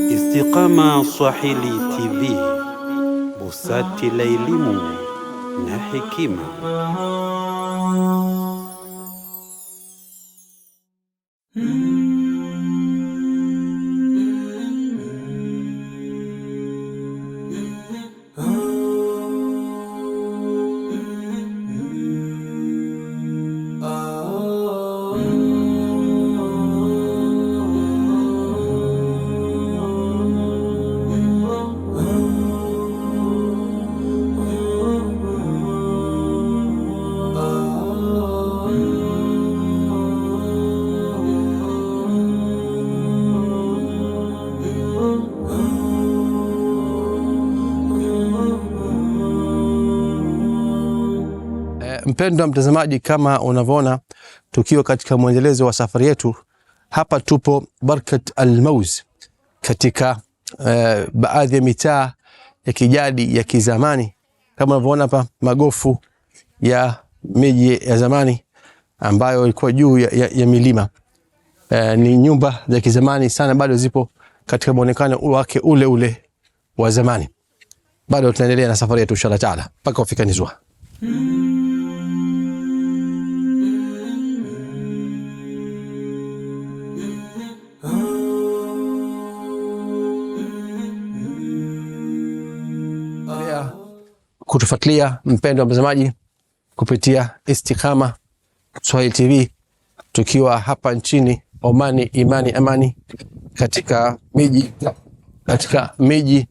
Istiqama Swahili TV, busati la elimu na hekima. Mpendwa mtazamaji, kama unavyoona tukiwa katika mwendelezo wa safari yetu, hapa tupo Barkat Al-Mawz katika baadhi ya mitaa ya kijadi ya kizamani. Kama unavyoona hapa magofu ya miji ya zamani ambayo ilikuwa juu ya milima. Ni nyumba za kizamani sana, bado zipo katika muonekano wake ule ule wa zamani. Bado tunaendelea na safari yetu inshallah taala mpaka kufika Nizwa. Kutufuatilia mpendwa mtazamaji kupitia Istiqama Swahili TV, tukiwa hapa nchini Omani, imani amani, katika miji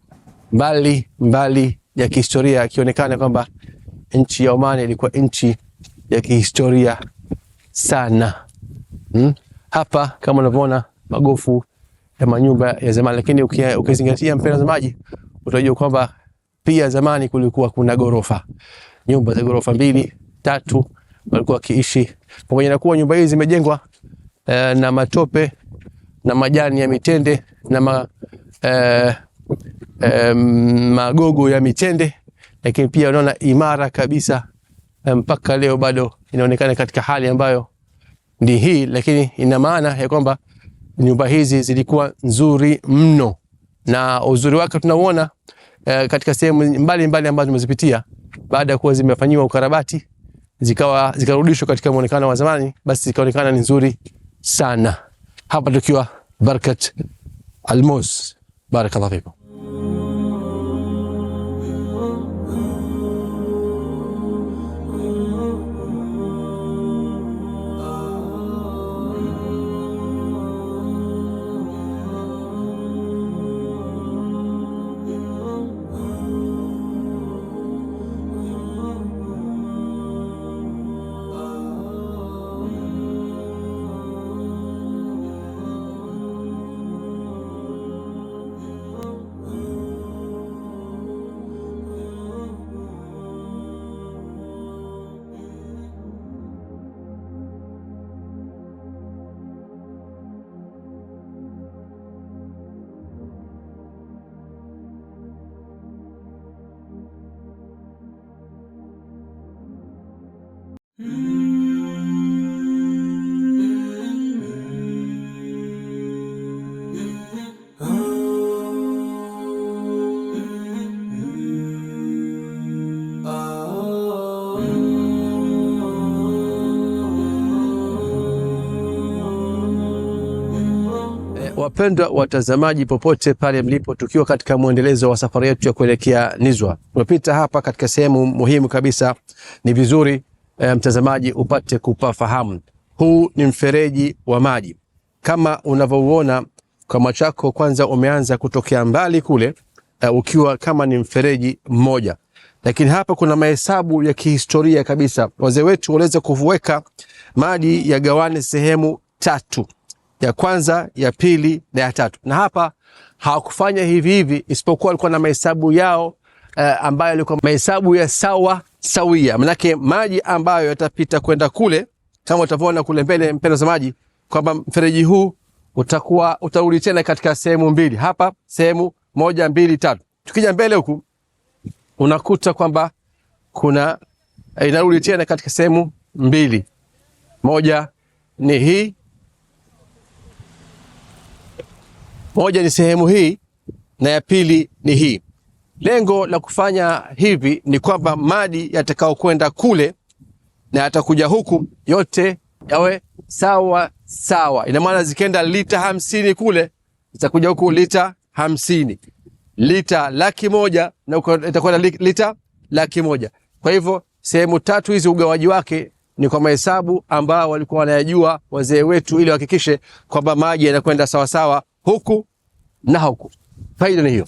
mbali ya kihistoria, ikionekana kwamba nchi ya Omani ilikuwa nchi ya kihistoria sana. Hapa kama unavyoona magofu ya manyumba ya zamani, lakini ukizingatia mpendwa mtazamaji utajua kwamba pia zamani kulikuwa kuna gorofa, nyumba za gorofa 2, 3 walikuwa wakiishi, pamoja na kuwa nyumba hizi zimejengwa na matope na majani ya mitende na magogo ya mitende, lakini pia unaona imara kabisa mpaka leo bado inaonekana katika hali ambayo ndi hii, lakini ina maana ya kwamba nyumba hizi zilikuwa nzuri mno, na uzuri wake tunauona katika sehemu mbalimbali ambazo tumezipitia. Baada ya kuwa zimefanyiwa ukarabati zikarudishwa katika muonekano wa zamani, basi zikaonekana ni nzuri sana. Hapa tukiwa Barkat Al-Mawz. Barakallahu fikum. Wapendwa watazamaji popote pale mlipo, tukiwa katika muendelezo wa safari yetu ya kuelekea Nizwa. Tumepita hapa katika sehemu muhimu kabisa, ni vizuri mtazamaji upate kupafahamu. Huu ni mfereji wa maji kama unavyoona kwa macho yako, kwanza umeanza kutokea mbali kule, ukiwa kama ni mfereji mmoja, lakini hapa kuna mahesabu ya kihistoria kabisa. Wazee wetu waliweza kuweka maji ya gawane sehemu 3, ya kwanza, ya pili na ya tatu. Na hapa hawakufanya hivi isipokuwa walikuwa na mahesabu yao ambayo yalikuwa mahesabu ya sawia. Manake maji ambayo yatapita kwenda kule, kama utavyoona kule mbele mpendwa mtazamaji, kwamba mfereji huu utarudi tena katika sehemu 2. Hapa sehemu 1, 2, 3. Tukija mbele huku unakuta kwamba kuna inarudi tena katika sehemu 2. Moja ni hii Moja ni sehemu hii na ya pili ni hii. Lengo la kufanya hivi ni kwamba maji yatakao kwenda kule na yatakuja huku yote yawe sawa sawa. Ina maana zikienda lita 50 kule, zitakuja huku lita 50. Lita 100,000 na huko itakwenda lita 100,000. Kwa hivyo sehemu tatu hizi ugawaji wake ni kwa mahesabu ambao walikuwa wanayajua wazee wetu, ili wahakikishe kwamba maji yanakwenda sawa sawa huku na huku. Faida ni hiyo.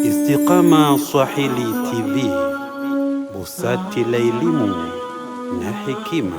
Istiqama Swahili TV, busati la elimu na hekima.